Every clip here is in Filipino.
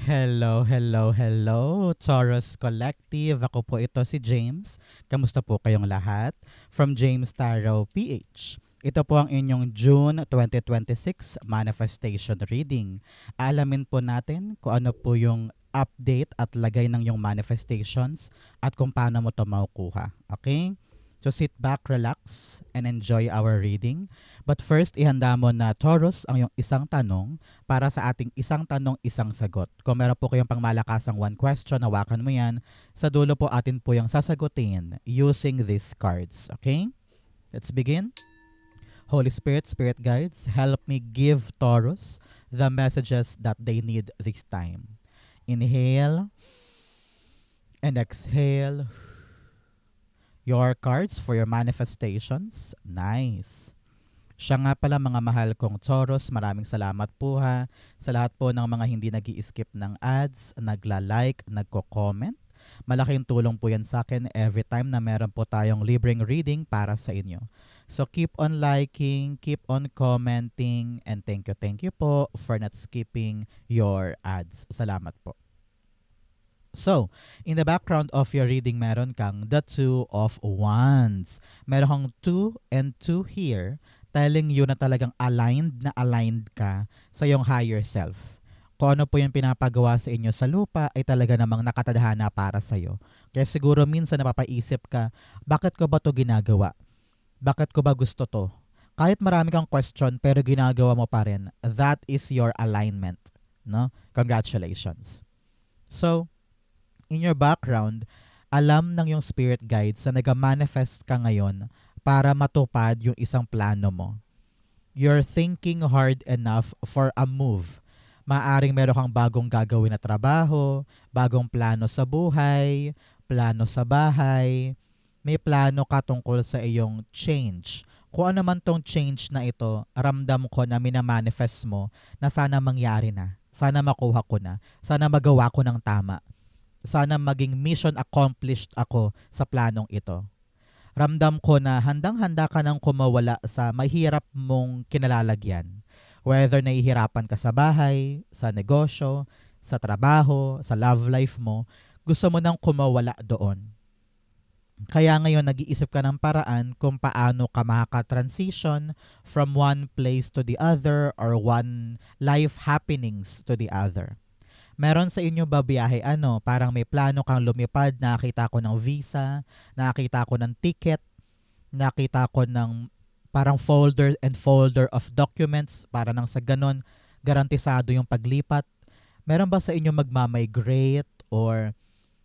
Hello, hello, hello, Taurus Collective. Ako po ito si James. Kamusta po kayong lahat? From James Tarot PH. Ito po ang inyong June 2026 manifestation reading. Alamin po natin kung ano po yung update at lagay ng yung manifestations at kung paano mo ito makukuha. Okay? So sit back, relax, and enjoy our reading. But first, ihanda mo na Taurus ang yung isang tanong para sa ating isang tanong, isang sagot. Kung meron po kayong pangmalakasang one question, hawakan mo yan. Sa dulo po atin po yung sasagutin using these cards. Okay? Let's begin. Holy Spirit, Spirit Guides, help me give Taurus the messages that they need this time. Inhale and exhale your cards for your manifestations. Nice. Siya nga pala mga mahal kong Taurus, maraming salamat po ha sa lahat po ng mga hindi nag-i-skip ng ads, nagla-like, nagko-comment. Malaking tulong po yan sa akin every time na meron po tayong libreng reading para sa inyo. So keep on liking, keep on commenting, and thank you po for not skipping your ads. Salamat po. So, in the background of your reading, meron kang the Two of Wands. Meron kang 2 and 2 here, telling you na talagang aligned ka sa iyong higher self. Kung ano po yung pinapagawa sa inyo sa lupa ay talaga namang nakatadhana para sa'yo. Kaya siguro minsan napapaisip ka, bakit ko ba to ginagawa? Bakit ko ba gusto to? Kahit marami kang question pero ginagawa mo pa rin, that is your alignment. No? Congratulations. So, in your background, alam ng yung spirit guides na nag-manifest ka ngayon para matupad yung isang plano mo. You're thinking hard enough for a move. Maaring meron kang bagong gagawin na trabaho, bagong plano sa buhay, plano sa bahay, may plano ka tungkol sa iyong change. Kung ano man tong change na ito, ramdam ko na minamanifest mo na sana mangyari na. Sana makuha ko na. Sana magawa ko ng tama. Sana maging mission accomplished ako sa planong ito. Ramdam ko na handang-handa ka nang kumawala sa mahirap mong kinalalagyan. Whether nahihirapan ka sa bahay, sa negosyo, sa trabaho, sa love life mo, gusto mo nang kumawala doon. Kaya ngayon nag-iisip ka ng paraan kung paano ka makaka-transition from one place to the other or one life happenings to the other. Meron sa inyo ba biyahe parang may plano kang lumipad, nakita ko ng visa, nakita ko ng ticket, nakita ko ng parang folder and folder of documents para nang sa ganon, garantisado yung paglipat. Meron ba sa inyo magmamigrate or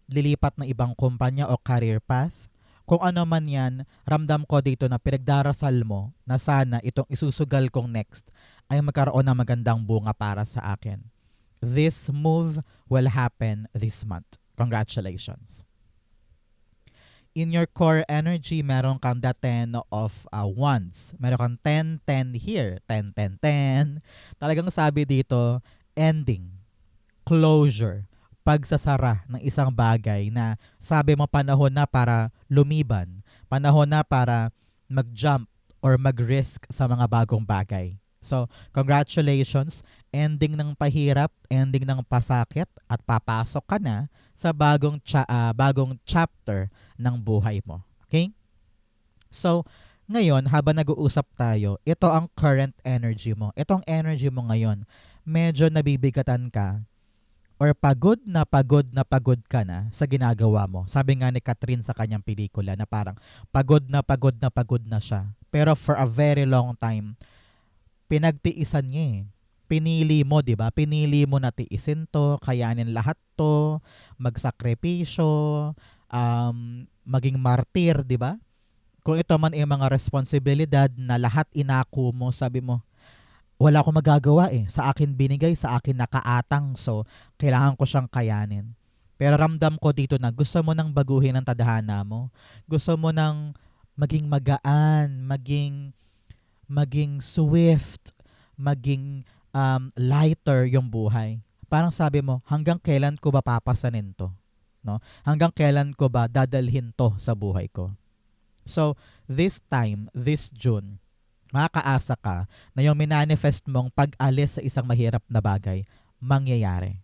lilipat ng ibang kumpanya o career path? Kung ano man yan, ramdam ko dito na pinagdarasal mo na sana itong isusugal kong next ay magkaroon ng magandang bunga para sa akin. This move will happen this month. Congratulations. In your core energy, meron kang the 10 of Wands. Meron kang 10-10 here. 10-10-10. Talagang sabi dito, ending, closure, pagsasara ng isang bagay na sabi mo panahon na para lumiban, panahon na para mag-jump or mag-risk sa mga bagong bagay. So, congratulations, ending ng pahirap, ending ng pasakit at papasok ka na sa bagong chapter ng buhay mo. Okay? So, ngayon, habang nag-uusap tayo, ito ang current energy mo. Itong energy mo ngayon, medyo nabibigatan ka or pagod na pagod ka na sa ginagawa mo. Sabi nga ni Catherine sa kanyang pelikula na parang pagod na siya. Pero for a very long time, pinagtiisan niya eh. Pinili mo, di ba? Pinili mo na tiisin to, kayanin lahat to, magsakripisyo, maging martir, di ba? Kung ito man ay mga responsibilidad na lahat inako mo, sabi mo, wala akong magagawa eh. Sa akin binigay, sa akin nakaatang, so kailangan ko siyang kayanin. Pero ramdam ko dito na gusto mo nang baguhin ang tadhana mo. Gusto mo nang maging magaan, maging swift, maging lighter yung buhay. Parang sabi mo, hanggang kailan ko ba papasanin to? No? Hanggang kailan ko ba dadalhin to sa buhay ko? So, this time, this June, makakaasa ka na yung minanifest mong pag-alis sa isang mahirap na bagay, mangyayari.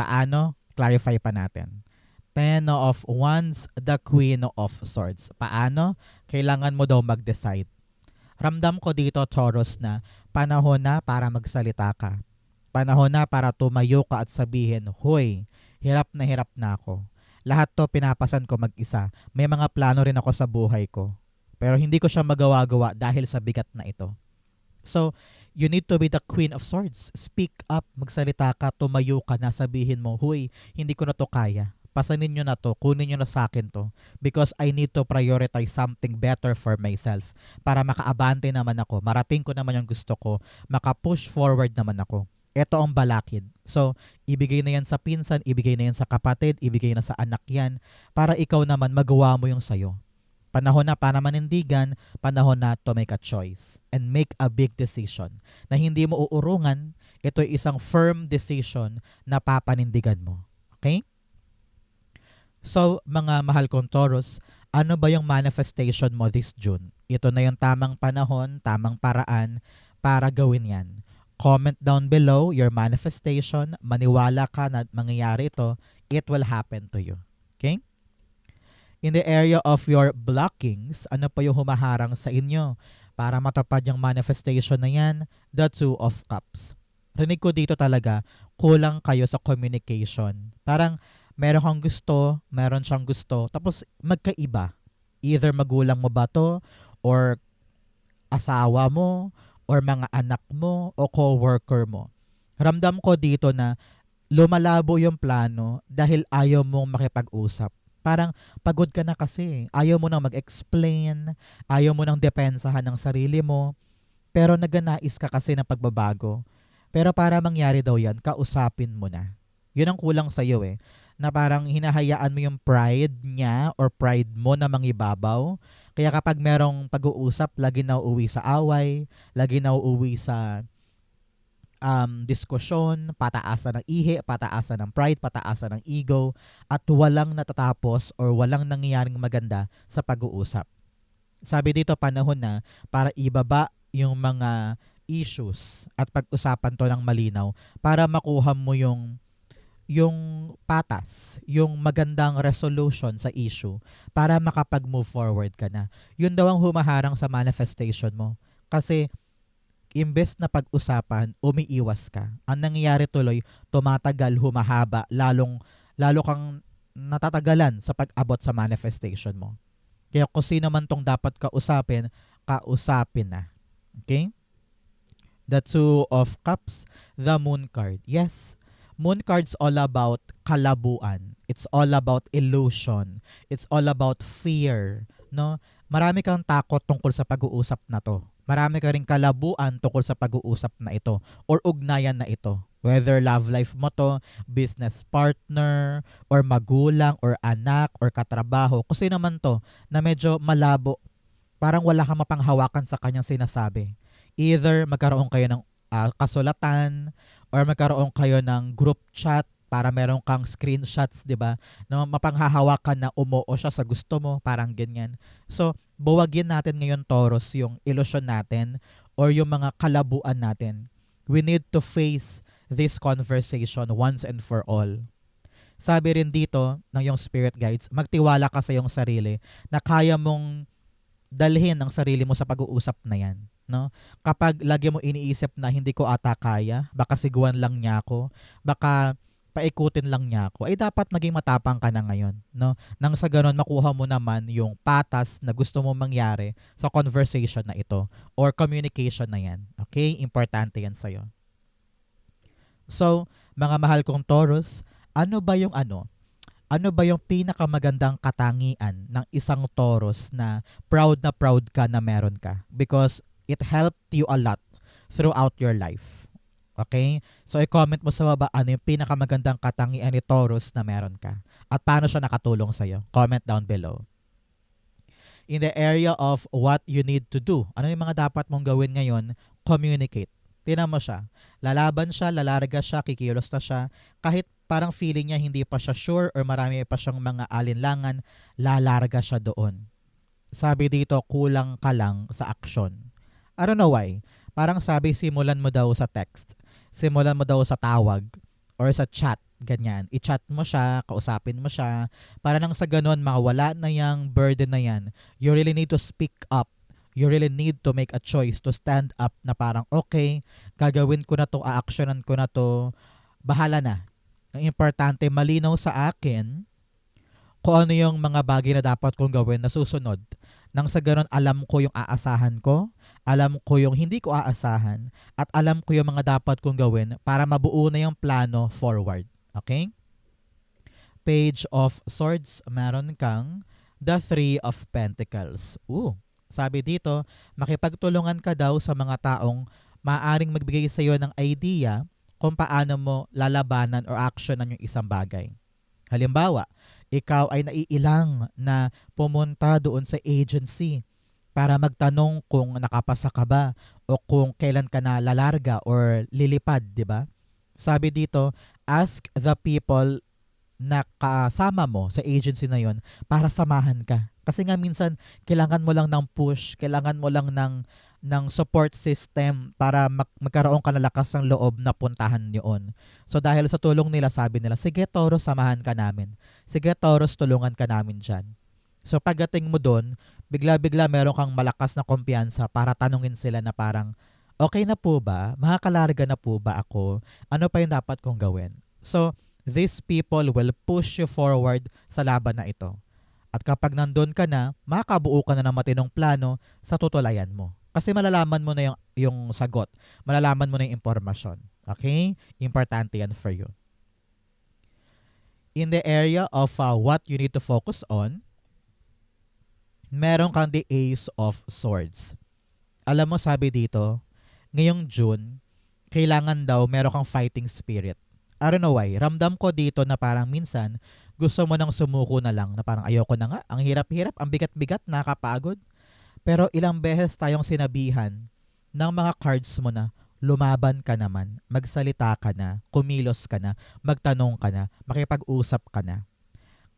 Paano? Clarify pa natin. Ten of Wands, the Queen of Swords. Paano? Kailangan mo daw mag-decide. Ramdam ko dito, Taurus, na panahon na para magsalita ka. Panahon na para tumayo ka at sabihin, "Hoy, hirap na ako. Lahat to pinapasan ko mag-isa. May mga plano rin ako sa buhay ko. Pero hindi ko siya magawa-gawa dahil sa bigat na ito." So, you need to be the Queen of Swords. Speak up, magsalita ka, tumayo ka na, sabihin mo, "Hoy, hindi ko na to kaya. Pasanin nyo na to, kunin nyo na sa akin to. Because I need to prioritize something better for myself. Para makaabante naman ako, marating ko naman yung gusto ko, maka-push forward naman ako." Ito ang balakid. So, ibigay na yan sa pinsan, ibigay na yan sa kapatid, ibigay na sa anak yan, para ikaw naman magawa mo yung sayo. Panahon na para manindigan, panahon na to make a choice and make a big decision na hindi mo uurungan. Ito ay isang firm decision na papanindigan mo. Okay? So, mga mahal kong Taurus, ano ba yung manifestation mo this June? Ito na yung tamang panahon, tamang paraan para gawin yan. Comment down below your manifestation. Maniwala ka na mangyayari ito, it will happen to you. Okay? In the area of your blockings, ano pa yung humaharang sa inyo para matupad yung manifestation na yan? The Two of Cups. Rinig ko dito talaga, kulang kayo sa communication. Parang meron kang gusto, meron siyang gusto, tapos magkaiba. Either magulang mo ba to, or asawa mo, or mga anak mo, o co-worker mo. Ramdam ko dito na lumalabo yung plano dahil ayaw mong makipag-usap. Parang pagod ka na kasi. Ayaw mo nang mag-explain, ayaw mo nang depensahan ng sarili mo, pero naganais ka kasi ng pagbabago. Pero para mangyari daw yan, kausapin mo na. Yun ang kulang sa'yo eh. Na parang hinahayaan mo yung pride niya or pride mo na mangibabaw. Kaya kapag merong pag-uusap, lagi na uuwi sa away, lagi na uuwi sa diskusyon, pataasan ng ihi, pataasan ng pride, pataasan ng ego, at walang natatapos or walang nangyayaring maganda sa pag-uusap. Sabi dito, panahon na para ibaba yung mga issues at pag-usapan to ng malinaw para makuha mo yung patas, yung magandang resolution sa issue para makapag-move forward ka na. Yun daw ang humaharang sa manifestation mo. Kasi imbes na pag-usapan, umiiwas ka. Ang nangyayari tuloy, tumatagal, humahaba, lalo kang natatagalan sa pag-abot sa manifestation mo. Kaya kung sino man tong dapat kausapin, kausapin na. Okay? The Two of Cups, the Moon card. Yes, Moon card's all about kalabuan. It's all about illusion. It's all about fear. No? Marami kang takot tungkol sa pag-uusap na to. Marami ka ring kalabuan tungkol sa pag-uusap na ito or ugnayan na ito. Whether love life mo to, business partner, or magulang, or anak, or katrabaho. Kasi naman to na medyo malabo. Parang wala kang mapanghawakan sa kanyang sinasabi. Either magkaroon kayo ng kasulatan, or magkaroon kayo ng group chat para meron kang screenshots, di ba? Na mapanghahawakan na umuo siya sa gusto mo, parang ganyan. So, buwagin natin ngayon, Taurus, yung illusion natin or yung mga kalabuan natin. We need to face this conversation once and for all. Sabi rin dito ng yung spirit guides, magtiwala ka sa iyong sarili na kaya mong dalhin ang sarili mo sa pag-uusap na yan. No? Kapag lagi mo iniisip na hindi ko ata kaya, baka siguan lang niya ako, baka paikutin lang niya ako, ay dapat maging matapang ka na ngayon. No? Nang sa ganun, makuha mo naman yung patas na gusto mo mangyari sa conversation na ito or communication na yan. Okay? Importante yan sa'yo. So, mga mahal kong Taurus, ano ba yung pinakamagandang katangian ng isang Taurus na proud ka na meron ka? Because it helped you a lot throughout your life. Okay? So, i-comment mo sa baba ano yung pinakamagandang katangian ni Taurus na meron ka. At paano siya nakatulong sa'yo. Comment down below. In the area of what you need to do, ano yung mga dapat mong gawin ngayon? Communicate. Tingnan mo siya. Lalaban siya, lalarga siya, kikilos na siya. Kahit parang feeling niya hindi pa siya sure or marami pa siyang mga alinlangan, lalarga siya doon. Sabi dito, kulang ka lang sa aksyon. I don't know why. Parang sabi, simulan mo daw sa text. Simulan mo daw sa tawag or sa chat. Ganyan. I-chat mo siya, kausapin mo siya, para nang sa ganun, mawala na yung burden na yan. You really need to speak up. You really need to make a choice to stand up na parang, okay, gagawin ko na to, a-actionan ko na to, bahala na. Ang importante, malinaw sa akin kung ano yung mga bagay na dapat kong gawin na susunod. Nang sa ganun, alam ko yung aasahan ko, alam ko yung hindi ko aasahan, at alam ko yung mga dapat kong gawin para mabuo na yung plano forward. Okay? Page of Swords, meron kang the Three of Pentacles. Sabi dito, makipagtulungan ka daw sa mga taong maaaring magbigay sa iyo ng idea kung paano mo lalabanan or actionan yung isang bagay. Halimbawa, ikaw ay naiilang na pumunta doon sa agency para magtanong kung nakapasa ka ba o kung kailan ka na lalarga or lilipad, di ba? Sabi dito, ask the people na kasama mo sa agency na yon para samahan ka. Kasi nga minsan, kailangan mo lang ng push, kailangan mo lang ng support system para magkaroon ka ng lakas ng loob na puntahan yun. So dahil sa tulong nila, sabi nila, sige Taurus, samahan ka namin. Sige Taurus, tulungan ka namin dyan. So pagdating mo doon, bigla-bigla meron kang malakas na kumpiyansa para tanungin sila na parang, okay na po ba? Makakalarga na po ba ako? Ano pa yung dapat kong gawin? So, these people will push you forward sa laban na ito. At kapag nandun ka na, makakabuo ka na ng matinong plano sa tutulayan mo. Kasi malalaman mo na yung sagot. Malalaman mo na yung impormasyon. Okay? Importante yan for you. In the area of what you need to focus on, meron kang the Ace of Swords. Alam mo, sabi dito, ngayong June, kailangan daw meron kang fighting spirit. I don't know why. Ramdam ko dito na parang minsan, gusto mo nang sumuko na lang na parang ayoko na nga. Ang hirap-hirap, ang bigat-bigat, nakakapagod. Pero ilang beses tayong sinabihan ng mga cards mo na lumaban ka naman, magsalita ka na, kumilos ka na, magtanong ka na, makipag-usap ka na.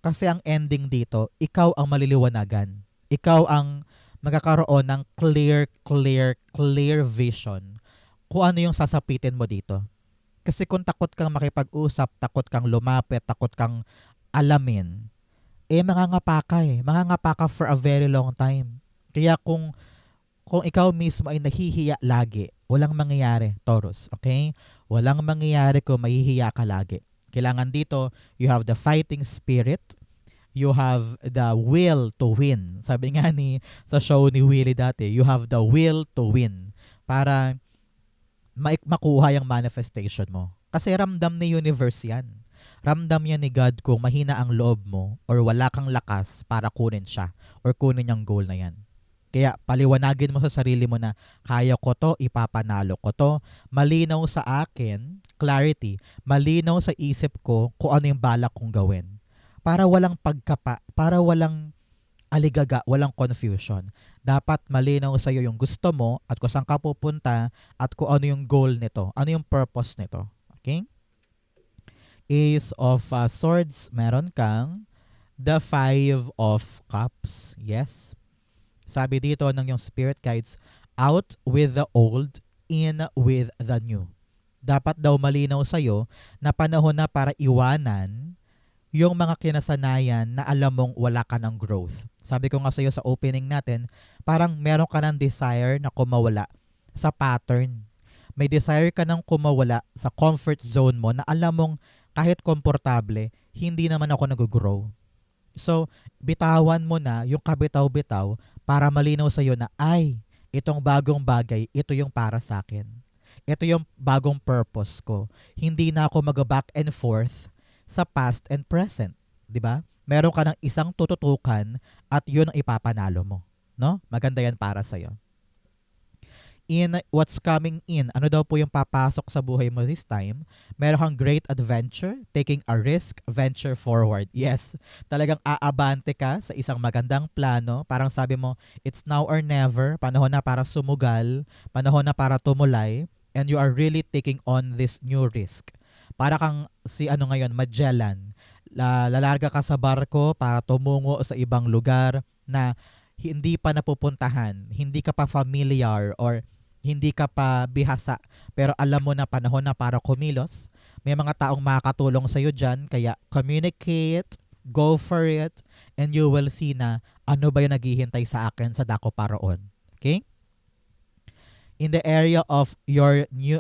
Kasi ang ending dito, ikaw ang maliliwanagan. Ikaw ang magkakaroon ng clear vision kung ano yung sasapitin mo dito. Kasi kung takot kang makipag-usap, takot kang lumapit, takot kang alamin, mangangapa ka eh. Mangangapa ka for a very long time. Kaya kung ikaw mismo ay nahihiya lagi, walang mangyayari, Taurus. Okay? Walang mangyayari kung mahihiya ka lagi. Kailangan dito, you have the fighting spirit, you have the will to win. Sabi nga sa show ni Willie dati, you have the will to win. Para makuha yung manifestation mo. Kasi ramdam ni universe yan. Ramdam yan ni God kung mahina ang loob mo or wala kang lakas para kunin siya or kunin yung goal na yan. Kaya paliwanagin mo sa sarili mo na kaya ko to, ipapanalo ko to. Malinaw sa akin, clarity, malinaw sa isip ko kung ano yung balak kong gawin. Para walang pagkapa, para walang aligaga, walang confusion. Dapat malinaw sa iyo yung gusto mo at kung saan ka pupunta at kung ano yung goal nito, ano yung purpose nito. Okay? Ace of Swords, meron kang the Five of Cups. Yes. Sabi dito ng yung spirit guides, out with the old, in with the new. Dapat daw malinaw sa iyo na panahon na para iwanan yung mga kinasanayan na alam mong wala ka ng growth. Sabi ko nga sa iyo sa opening natin, parang meron ka ng desire na kumawala sa pattern. May desire ka ng kumawala sa comfort zone mo na alam mong kahit komportable, hindi naman ako nag-grow. So, bitawan mo na yung kabitaw-bitaw para malinaw sa iyo na, ay, itong bagong bagay, ito yung para sa akin. Ito yung bagong purpose ko. Hindi na ako mag-back and forth sa past and present, 'di ba? Meron ka ng isang tututukan at 'yun ang ipapanalo mo, no? Maganda 'yan para sa iyo. In what's coming in, ano daw po yung papasok sa buhay mo this time? Meron kang great adventure, taking a risk, venture forward. Yes, talagang aabante ka sa isang magandang plano. Parang sabi mo, it's now or never. Panahon na para sumugal, panahon na para tumulay, and you are really taking on this new risk. Para kang si ngayon, Magellan. Lalarga ka sa barko para tumungo sa ibang lugar na hindi pa napupuntahan, hindi ka pa familiar or hindi ka pa bihasa, pero alam mo na panahon na para kumilos, May mga taong makakatulong sa'yo dyan, kaya communicate, go for it, and you will see na ano ba yung naghihintay sa akin sa dako paroon. Okay? In the area of your new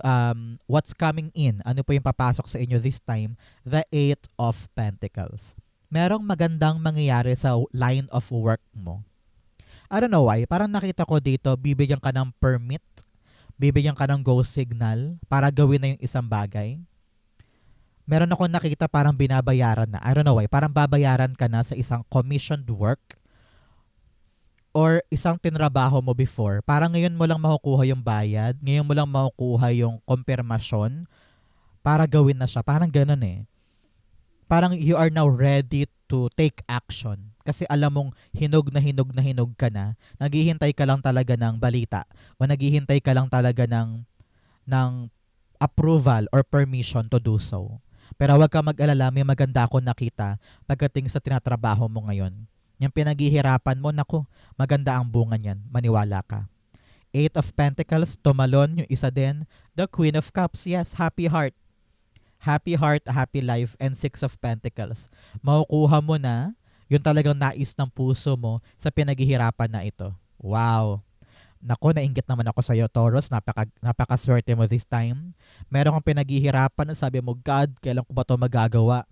what's coming in, ano po yung papasok sa inyo this time? The Eight of Pentacles. Merong magandang mangyayari sa line of work mo. I don't know why, parang nakita ko dito, bibigyan ka ng permit, bibigyan ka ng go signal para gawin na yung isang bagay. Meron ako nakita parang binabayaran na. I don't know why, parang babayaran ka na sa isang commissioned work or isang tinrabaho mo before. Parang ngayon mo lang makukuha yung bayad, ngayon mo lang makukuha yung konfirmasyon para gawin na siya. Parang ganun eh. Parang you are now ready to take action. Kasi alam mong hinog na hinog na hinog ka na, naghihintay ka lang talaga ng balita o naghihintay ka lang talaga ng approval or permission to do so. Pero huwag ka mag-alala, may maganda akong nakita pagdating sa tinatrabaho mo ngayon. Yung pinaghihirapan mo, naku, maganda ang bunga niyan, maniwala ka. Eight of Pentacles, tumalon, yung isa din. The Queen of Cups, yes, happy heart. Happy heart, happy life, and Six of Pentacles. Makukuha mo na yung talagang nais ng puso mo sa pinaghihirapan na ito. Wow! Naku, nainggit naman ako sa iyo, Taurus. Napakaswerte mo this time. Meron kang pinaghihirapan na sabi mo, God, kailan ko ba ito magagawa?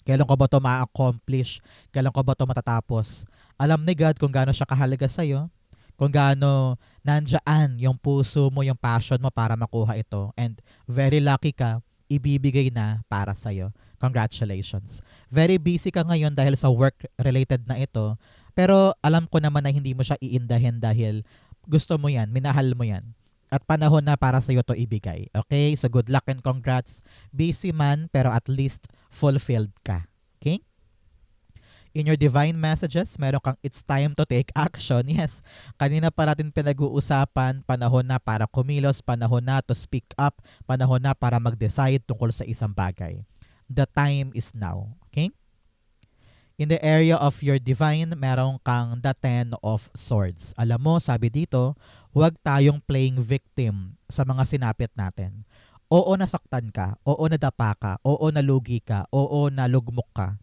Kailan ko ba ito ma-accomplish? Kailan ko ba ito matatapos? Alam ni God kung gaano siya kahalaga sa iyo, kung gaano nandyan yung puso mo, yung passion mo para makuha ito. And very lucky ka, ibibigay na para sa'yo. Congratulations. Very busy ka ngayon dahil sa work-related na ito. Pero alam ko naman na hindi mo siya iindahin dahil gusto mo yan, minahal mo yan. At panahon na para sa'yo to ibigay. Okay? So good luck and congrats. Busy man, pero at least fulfilled ka. Okay? In your divine messages, meron kang it's time to take action. Yes, kanina pa natin pinag-uusapan, panahon na para kumilos, panahon na to speak up, panahon na para mag-decide tungkol sa isang bagay. The time is now. Okay? In the area of your divine, meron kang the Ten of Swords. Alam mo, sabi dito, huwag tayong playing victim sa mga sinapit natin. Oo, nasaktan ka. Oo, nadapa ka. Oo, nalugi ka. Oo, nalugmok ka.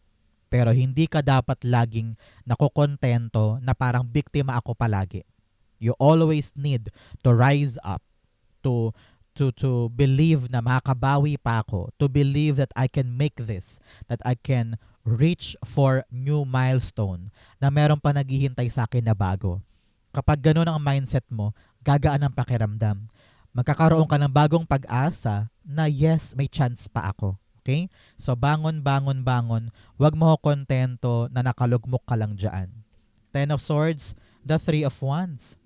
Pero hindi ka dapat laging nakokontento na parang biktima ako palagi. You always need to rise up, to believe na makakabawi pa ako, to believe that I can make this, that I can reach for new milestone, na meron pa naghihintay sa akin na bago. Kapag ganun ang mindset mo, gagaan ang pakiramdam. Magkakaroon ka ng bagong pag-asa na yes, may chance pa ako. Okay? So, bangon, bangon, bangon. Huwag mo kontento na nakalugmok ka lang dyan. Ten of Swords, the Three of Wands.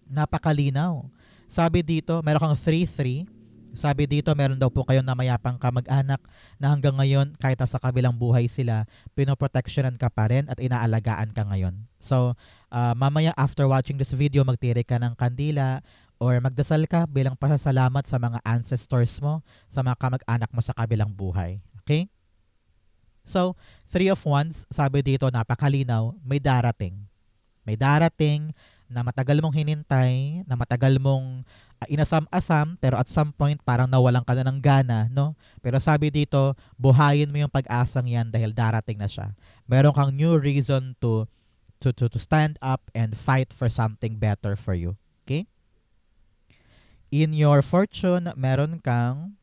Napakalinaw. Sabi dito, meron kang 3-3. Sabi dito, meron daw po kayong namayapang kamag-anak na hanggang ngayon, kahit sa kabilang buhay sila, pinoprotectionan ka pa rin at inaalagaan ka ngayon. So, mamaya after watching this video, magtiri ka ng kandila, or magdasal ka bilang pasasalamat sa mga ancestors mo, sa mga kamag-anak mo sa kabilang buhay. Okay? So, Three of Wands, sabi dito, napakalinaw, may darating. May darating na matagal mong hinintay, na matagal mong inasam-asam, pero at some point parang nawalan ka na ng gana, no? Pero sabi dito, buhayin mo yung pag-asang yan dahil darating na siya. Meron kang new reason to stand up and fight for something better for you. Okay? In your fortune, meron kang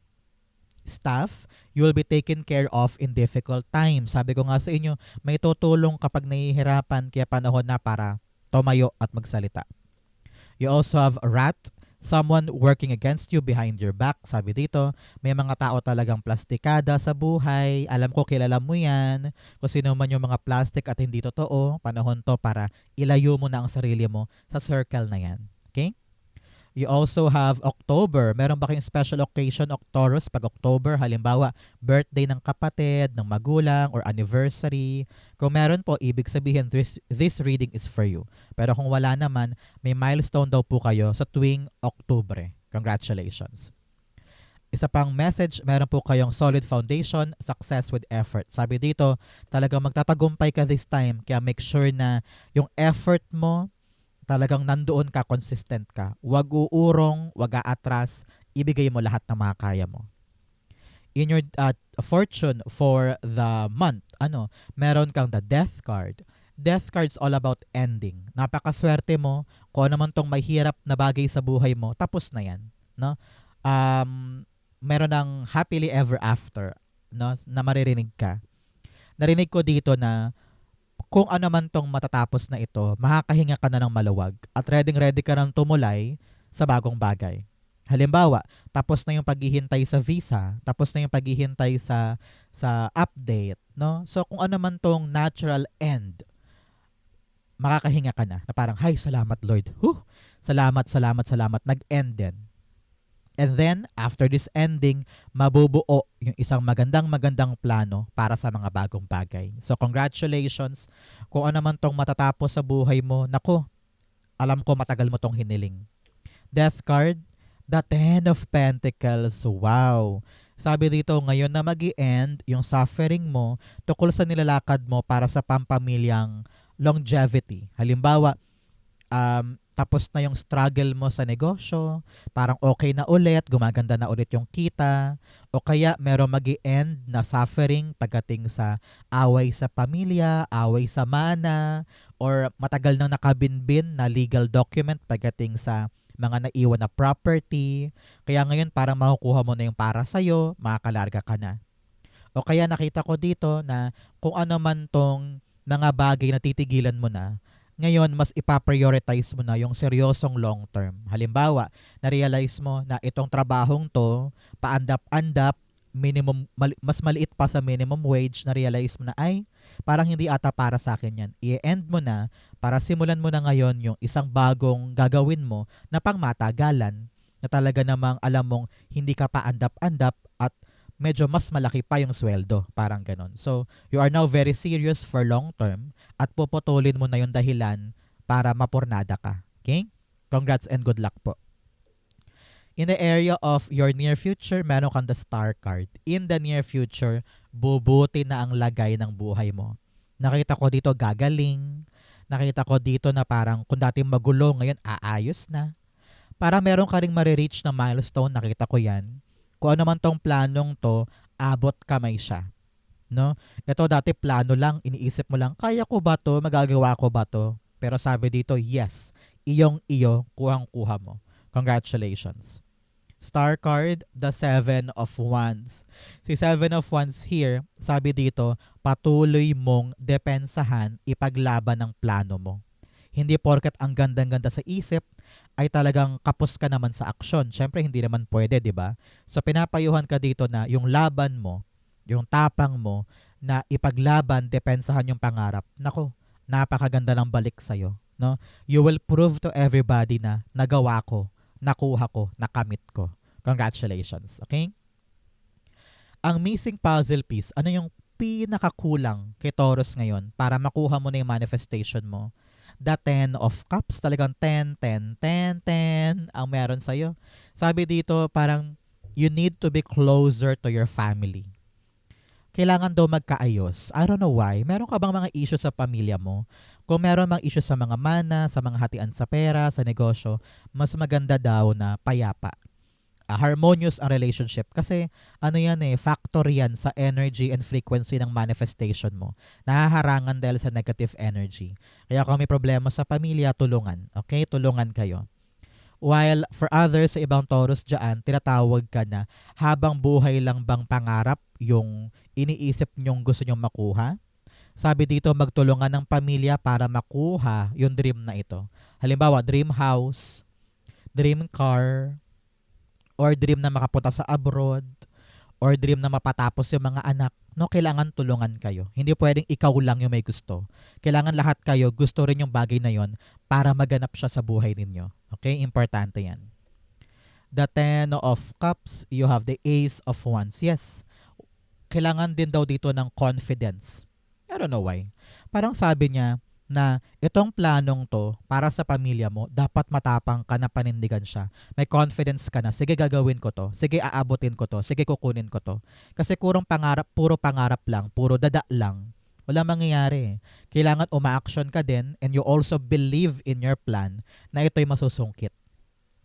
staff, you will be taken care of in difficult times. Sabi ko nga sa inyo, may tutulong kapag nahihirapan, kaya panahon na para tumayo at magsalita. You also have a rat, someone working against you behind your back. Sabi dito, may mga tao talagang plastikada sa buhay. Alam ko, kilala mo yan. Kung sino man yung mga plastic at hindi totoo, panahon to para ilayo mo na ang sarili mo sa circle na yan. Okay? You also have October. Meron ba kayong special occasion, Taurus, pag October? Halimbawa, birthday ng kapatid, ng magulang, or anniversary. Kung meron po, ibig sabihin, this reading is for you. Pero kung wala naman, may milestone daw po kayo sa tuwing Oktubre. Congratulations. Isa pang message, meron po kayong solid foundation, success with effort. Sabi dito, talagang magtatagumpay ka this time. Kaya make sure na yung effort mo, talagang nandoon ka, consistent ka. Huwag uurong, huwag aatras, ibigay mo lahat ng mga kaya mo. In your fortune for the month, meron kang the death card. Death card's all about ending. Napakaswerte mo, kung ano man tong mahirap na bagay sa buhay mo, tapos na yan. No? Um, Meron ng happily ever after, no, na maririnig ka. Narinig ko dito na kung ano man tong matatapos na ito, makakahinga ka na ng maluwag at ready ka nang tumulay sa bagong bagay. Halimbawa, tapos na yung paghihintay sa visa, tapos na yung paghihintay sa update, no? So kung ano man tong natural end, makakahinga ka na parang, "Hay, salamat Lord. Salamat, salamat, salamat." Nag-end din. And then, after this ending, mabubuo yung isang magandang plano para sa mga bagong bagay. So, congratulations. Kung ano man tong matatapos sa buhay mo, nako, alam ko matagal mo tong hiniling. Death card, the Ten of Pentacles. Wow. Sabi dito, ngayon na mag-i-end yung suffering mo tukol sa nilalakad mo para sa pampamilyang longevity. Halimbawa, tapos na yung struggle mo sa negosyo, parang okay na ulit, gumaganda na ulit yung kita, o kaya meron mag-i-end na suffering pagdating sa away sa pamilya, away sa mana, or matagal nang nakabinbin na legal document pagdating sa mga naiwan na property. Kaya ngayon parang makukuha mo na yung para sa'yo, makakalarga ka na. O kaya nakita ko dito na kung ano man tong mga bagay na titigilan mo na, ngayon mas ipaprioritize mo na yung seryosong long term. Halimbawa, na-realize mo na itong trabahong to, paandap-andap, mas maliit pa sa minimum wage, na-realize mo na, ay, parang hindi ata para sa akin yan. I-end mo na para simulan mo na ngayon yung isang bagong gagawin mo na pangmatagalan, na talaga namang alam mong hindi ka paandap-andap at medyo mas malaki pa yung sweldo. Parang ganon. So, you are now very serious for long term at puputulin mo na yung dahilan para mapurnada ka. Okay? Congrats and good luck po. In the area of your near future, meron kang the star card. In the near future, bubuti na ang lagay ng buhay mo. Nakita ko dito gagaling. Nakita ko dito na parang kung dati magulo, ngayon aayos na. Para meron ka ring marireach na milestone, nakita ko yan. Kung ano man tong planong to, abot kamay siya. No? Ito dati plano lang, iniisip mo lang, kaya ko ba to? Magagawa ko ba to? Pero sabi dito, yes. Iyong-iyo, kuhang-kuha mo. Congratulations. Star card, the Seven of Wands. Si Seven of Wands here, sabi dito, patuloy mong depensahan, ipaglaban ng plano mo. Hindi porket ang gandang-ganda sa isip, ay talagang kapos ka naman sa aksyon. Siyempre, hindi naman pwede, di ba? So, pinapayuhan ka dito na yung laban mo, yung tapang mo, na ipaglaban, depensahan yung pangarap. Nako, napakaganda ng balik sa'yo. No? You will prove to everybody na nagawa ko, nakuha ko, nakamit ko. Congratulations. Okay? Ang missing puzzle piece, ano yung pinakakulang kay Taurus ngayon para makuha mo na yung manifestation mo? The 10 of Cups, talagang 10, 10, 10, 10 ang meron sa'yo. Sabi dito, parang you need to be closer to your family. Kailangan daw magkaayos. I don't know why. Meron ka bang mga issue sa pamilya mo? Kung meron mang issue sa mga mana, sa mga hatian sa pera, sa negosyo, mas maganda daw na payapa. Harmonious ang relationship kasi factor yan sa energy and frequency ng manifestation mo. Nahaharangan dahil sa negative energy. Kaya kung may problema sa pamilya, tulungan. Okay? Tulungan kayo. While for others sa ibang Taurus dyan, tinatawag ka na habang buhay lang bang pangarap yung iniisip nyong gusto nyong makuha? Sabi dito, magtulungan ng pamilya para makuha yung dream na ito. Halimbawa, dream house, dream car, or dream na makapunta sa abroad, or dream na mapatapos yung mga anak, no, kailangan tulungan kayo. Hindi pwedeng ikaw lang yung may gusto. Kailangan lahat kayo gusto rin yung bagay na yon para maganap siya sa buhay ninyo. Okay? Importante yan. The 10 of Cups, you have the Ace of Wands. Yes, kailangan din daw dito ng confidence. I don't know why. Parang sabi niya, na itong planong to para sa pamilya mo, dapat matapang ka na panindigan siya. May confidence ka na, sige gagawin ko to, sige aabutin ko to, sige kukunin ko to. Kasi puro pangarap lang, puro dada lang, wala mangyayari. Kailangan uma-action ka din and you also believe in your plan na ito'y masusungkit.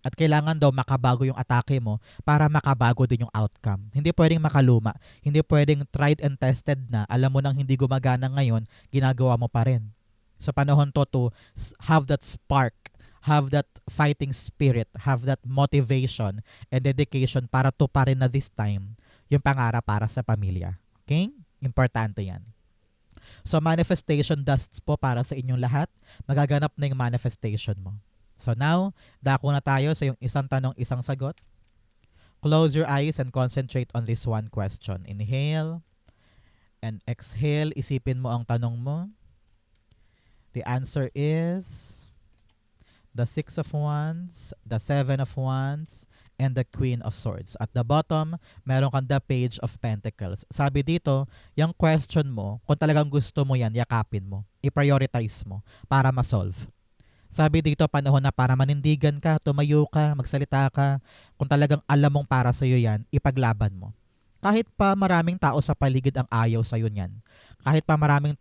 At kailangan daw makabago yung atake mo para makabago din yung outcome. Hindi pwedeng makaluma. Hindi pwedeng tried and tested na, alam mo nang hindi gumagana ngayon, ginagawa mo pa rin. Sa panahon to have that spark, have that fighting spirit, have that motivation and dedication para to pa rin na this time yung pangarap para sa pamilya. Okay? Importante yan. So manifestation dusts po para sa inyong lahat. Magaganap na yung manifestation mo. So now, dako na tayo sa yung isang tanong, isang sagot. Close your eyes and concentrate on this one question. Inhale and exhale. Isipin mo ang tanong mo. The answer is the 6 of Wands, the 7 of Wands, and the Queen of Swords. At the bottom, meron kang the Page of Pentacles. Sabi dito, yung question mo, kung talagang gusto mo yan, yakapin mo. I-prioritize mo para ma-solve. Sabi dito, panahon na para manindigan ka, tumayo ka, magsalita ka. Kung talagang alam mong para sa'yo yan, ipaglaban mo. Kahit pa maraming tao sa paligid ang ayaw sa'yo niyan. Kahit pa maraming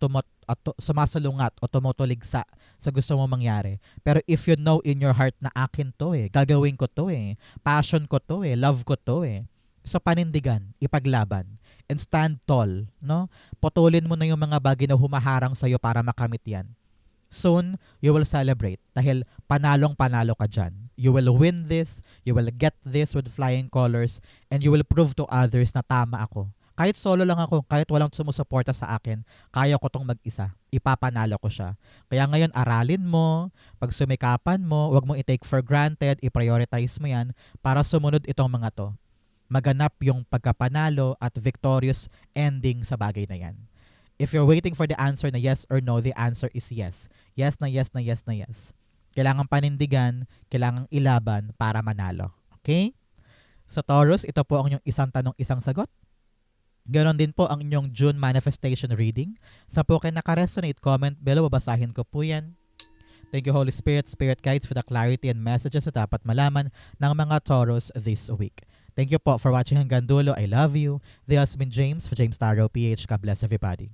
sumasalungat o tumutuligsa sa gusto mo mangyari. Pero if you know in your heart na akin to gagawin ko to passion ko to love ko to So panindigan, ipaglaban, and stand tall, no? Putulin mo na yung mga bagay na humaharang sa'yo para makamit yan. Soon, you will celebrate dahil panalong-panalo ka dyan. You will win this, you will get this with flying colors, and you will prove to others na tama ako. Kahit solo lang ako, kahit walang sumusuporta sa akin, kaya ko tong mag-isa. Ipapanalo ko siya. Kaya ngayon, aralin mo, pagsumikapan mo, wag mo i-take for granted, i-prioritize mo yan para sumunod itong mga to. Maganap yung pagkapanalo at victorious ending sa bagay na yan. If you're waiting for the answer na yes or no, the answer is yes. Yes na yes na yes na yes. Kailangan panindigan, kailangan ilaban para manalo. Okay? Sa Taurus, ito po ang inyong isang tanong, isang sagot. Ganon din po ang inyong June manifestation reading. Sa po kayo nakaresonate, comment below, babasahin ko po yan. Thank you Holy Spirit, Spirit Guides for the clarity and messages na dapat malaman ng mga Taurus this week. Thank you po for watching hanggang dulo. I love you. This has been James for James Tarot PH. God bless everybody.